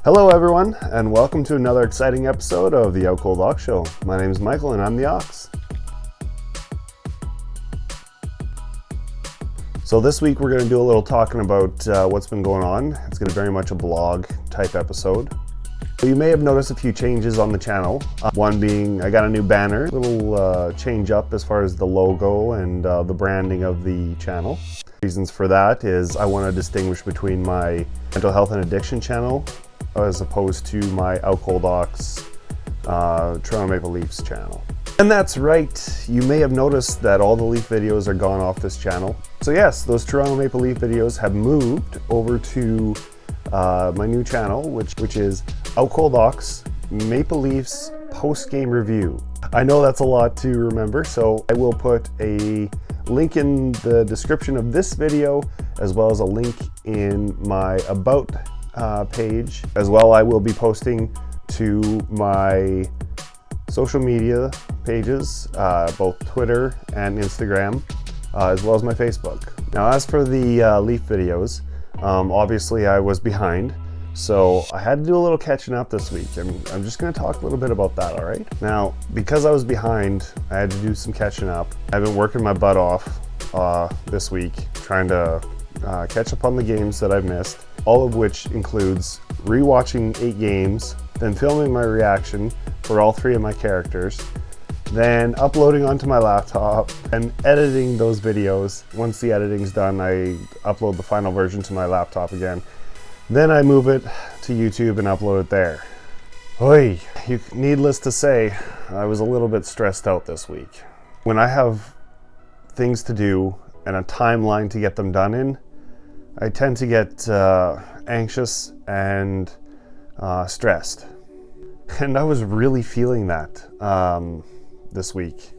Hello everyone, and welcome to another exciting episode of the Out Cold Ox Show. My name is Michael and I'm the Ox. So this week we're going to do a little talking about what's been going on. It's going to be very much a blog type episode. So you may have noticed a few changes on the channel. One being I got a new banner, a little change up as far as the logo and the branding of the channel. Reasons for that is I want to distinguish between my mental health and addiction channel as opposed to my Out Cold Ox Toronto Maple Leafs channel. And that's right, you may have noticed that all the Leaf videos are gone off this channel. So yes, those Toronto Maple Leaf videos have moved over to my new channel, which is Out Cold Ox Maple Leafs post-game review. I know that's a lot to remember, so I will put a link in the description of this video, as well as a link in my About page. As well, I will be posting to my social media pages, both Twitter and Instagram, as well as my Facebook. Now, as for the Leaf videos, obviously I was behind, so I had to do a little catching up this week, and I'm just going to talk a little bit about that, all right? Now, because I was behind, I had to do some catching up. I've been working my butt off this week, trying to catch up on the games that I've missed, all of which includes rewatching 8 games, then filming my reaction for all 3 of my characters, then uploading onto my laptop and editing those videos. Once the editing's done, I upload the final version to my laptop again. Then I move it to YouTube and upload it there. Oy, needless to say, I was a little bit stressed out this week. When I have things to do and a timeline to get them done in, I tend to get anxious and stressed. And I was really feeling that this week.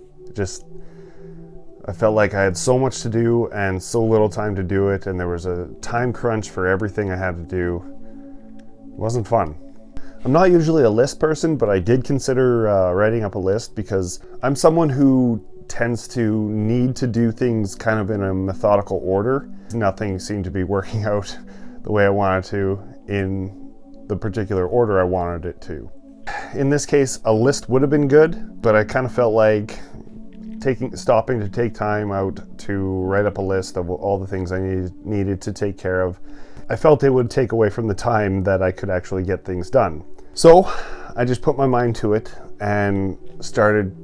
I felt like I had so much to do and so little time to do it, and there was a time crunch for everything I had to do. It wasn't fun. I'm not usually a list person, but I did consider writing up a list because I'm someone who tends to need to do things kind of in a methodical order. Nothing seemed to be working out the way I wanted to in the particular order I wanted it to. In this case, a list would have been good, but I kind of felt like stopping to take time out to write up a list of all the things I needed to take care of. I felt it would take away from the time that I could actually get things done. So I just put my mind to it and started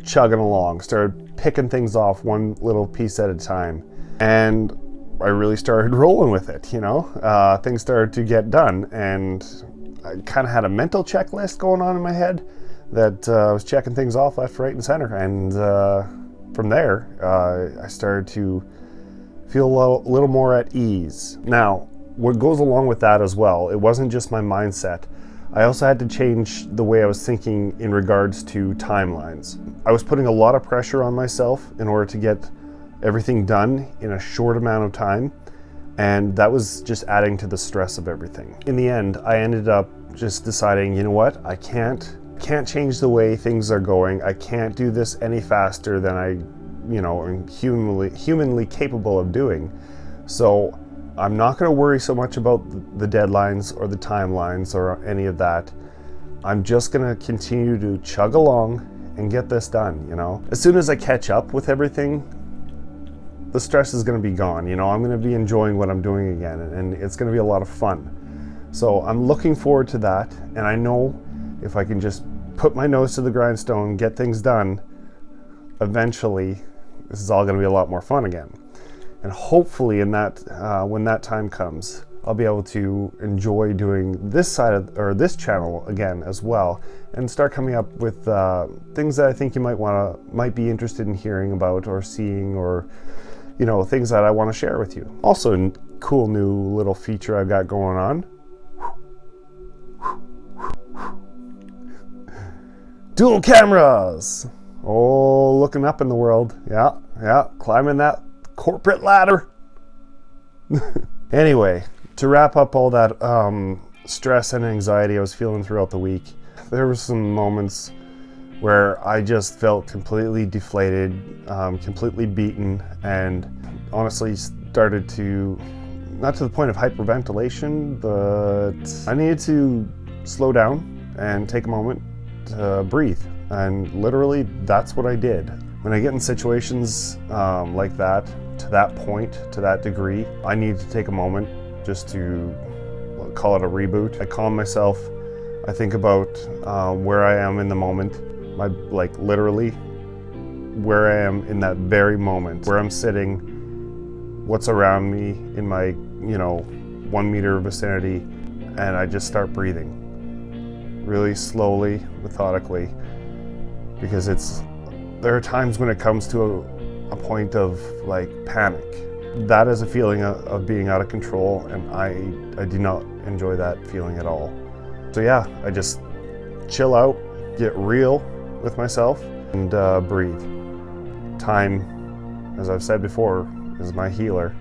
chugging along, started picking things off one little piece at a time. And I really started rolling with it, things started to get done, and I kind of had a mental checklist going on in my head that I was checking things off left, right, and center. And from there, I started to feel a little more at ease. Now, what goes along with that as well, it wasn't just my mindset. I also had to change the way I was thinking in regards to timelines. I was putting a lot of pressure on myself in order to get everything done in a short amount of time, and that was just adding to the stress of everything. In the end, I ended up just deciding, you know what, I can't change the way things are going. I can't do this any faster than I am humanly capable of doing. So I'm not going to worry so much about the deadlines or the timelines or any of that. I'm just going to continue to chug along and get this done, As soon as I catch up with everything, the stress is going to be gone, I'm going to be enjoying what I'm doing again, and it's going to be a lot of fun. So I'm looking forward to that, and I know if I can just put my nose to the grindstone, get things done, eventually this is all going to be a lot more fun again. And hopefully when that time comes, I'll be able to enjoy doing this this channel again as well, and start coming up with things that I think you might be interested in hearing about or seeing, or things that I want to share with you. Also, a cool new little feature I've got going on. Dual cameras! Oh, looking up in the world. Yeah, climbing that corporate ladder. Anyway, to wrap up all that stress and anxiety I was feeling throughout the week, there were some moments where I just felt completely deflated, completely beaten, and honestly started to not to the point of hyperventilation, but I needed to slow down and take a moment to breathe. And literally, that's what I did. When I get in situations like that, to that point, to that degree, I need to take a moment just to call it a reboot. I calm myself. I think about where I am in the moment, literally where I am in that very moment, where I'm sitting, what's around me in my 1 meter vicinity, and I just start breathing really slowly, methodically, because there are times when it comes to a point of panic. That is a feeling of being out of control, and I do not enjoy that feeling at all. So yeah, I just chill out, get real with myself, and breathe. Time, as I've said before, is my healer.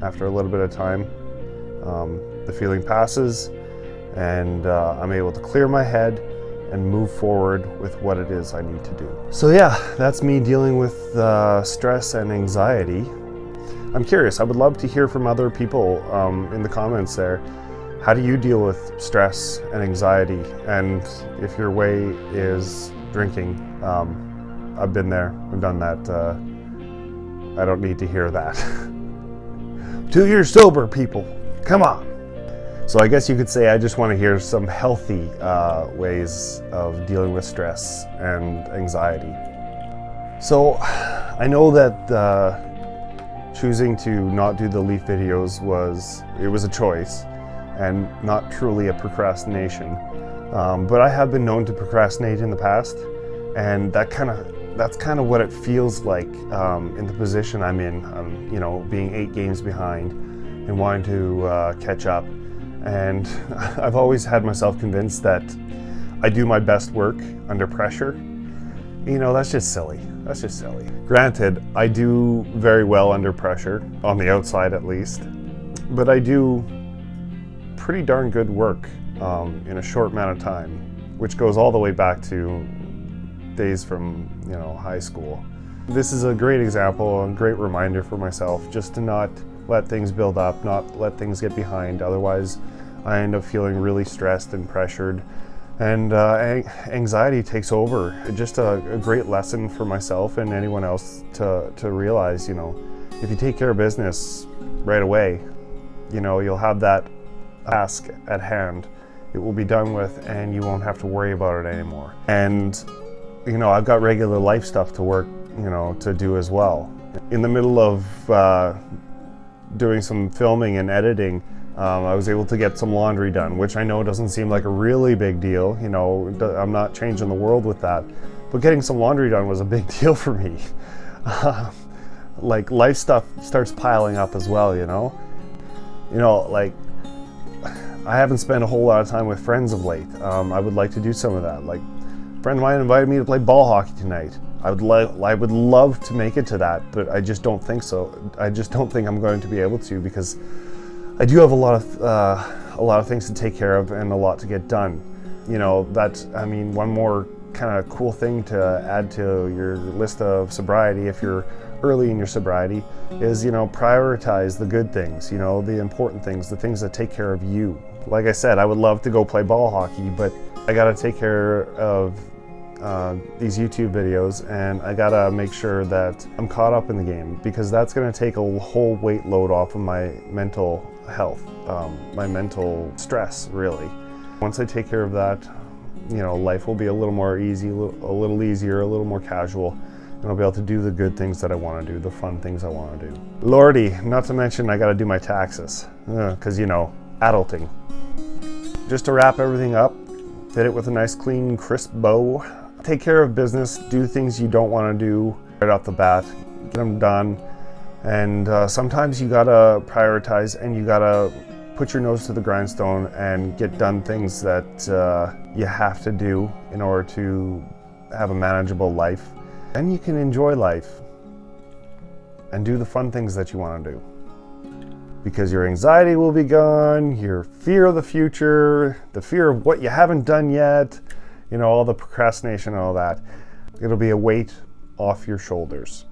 After a little bit of time, the feeling passes, and I'm able to clear my head and move forward with what it is I need to do. So yeah, that's me dealing with stress and anxiety. I'm curious, I would love to hear from other people in the comments there. How do you deal with stress and anxiety? And if your way is drinking, I've been there, I've done that. I don't need to hear that. 2 years sober, people, come on. So I guess you could say I just want to hear some healthy ways of dealing with stress and anxiety. So I know that choosing to not do the leaf videos was a choice and not truly a procrastination. But I have been known to procrastinate in the past, and that's kind of what it feels like in the position I'm in. Being 8 games behind and wanting to catch up. And I've always had myself convinced that I do my best work under pressure. That's just silly. That's just silly. Granted, I do very well under pressure, on the outside at least, but I do pretty darn good work in a short amount of time, which goes all the way back to days from high school. This is a great example, a great reminder for myself just to not let things build up, not let things get behind. Otherwise, I end up feeling really stressed and pressured, and anxiety takes over. Just a great lesson for myself and anyone else to realize, if you take care of business right away, you'll have that task at hand. It will be done with, and you won't have to worry about it anymore. And I've got regular life stuff to work, to do as well. In the middle of doing some filming and editing, I was able to get some laundry done, which I know doesn't seem like a really big deal. I'm not changing the world with that, but getting some laundry done was a big deal for me. Life stuff starts piling up as well, I haven't spent a whole lot of time with friends of late. I would like to do some of that. A friend of mine invited me to play ball hockey tonight. I would love to make it to that, but I just don't think so. I just don't think I'm going to be able to, because I do have a lot of things to take care of and a lot to get done. One more kind of cool thing to add to your list of sobriety, if you're early in your sobriety, is prioritize the good things, the important things, the things that take care of you. Like I said, I would love to go play ball hockey, but I got to take care of these YouTube videos, and I gotta make sure that I'm caught up in the game, because that's gonna take a whole weight load off of my mental health, my mental stress, really. Once I take care of that, life will be a little more easy, a little easier, a little more casual, and I'll be able to do the good things that I want to do, the fun things I want to do. Lordy, not to mention I gotta do my taxes, because adulting. Just to wrap everything up, fit it with a nice clean crisp bow. Take care of business, do things you don't want to do right off the bat, get them done, and sometimes you gotta prioritize, and you gotta put your nose to the grindstone and get done things that you have to do in order to have a manageable life. And you can enjoy life and do the fun things that you want to do, because your anxiety will be gone, your fear of the future, the fear of what you haven't done yet, all the procrastination and all that. It'll be a weight off your shoulders.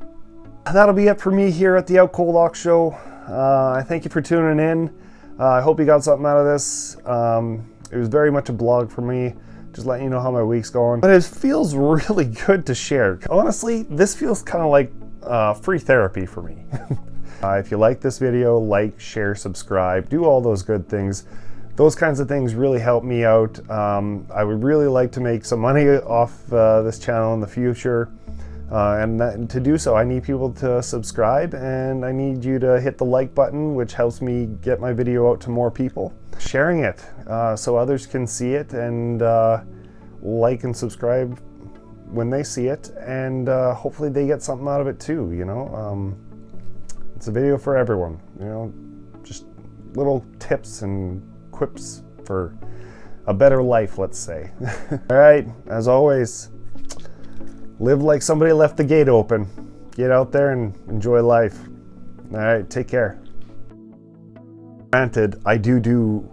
That'll be it for me here at the Out Cold Ox Show. I thank you for tuning in. I hope you got something out of this. It was very much a blog for me, just letting you know how my week's going. But it feels really good to share. Honestly, this feels kind of like free therapy for me. If you like this video, like, share, subscribe, do all those good things. Those kinds of things really help me out. I would really like to make some money off this channel in the future. To do so, I need people to subscribe, and I need you to hit the like button, which helps me get my video out to more people. Sharing it so others can see it and like and subscribe when they see it, and hopefully they get something out of it too, you know. It's a video for everyone, you know, just little tips and quips for a better life, let's say. All right, as always, live like somebody left the gate open. Get out there and enjoy life. All right, take care. Granted, I do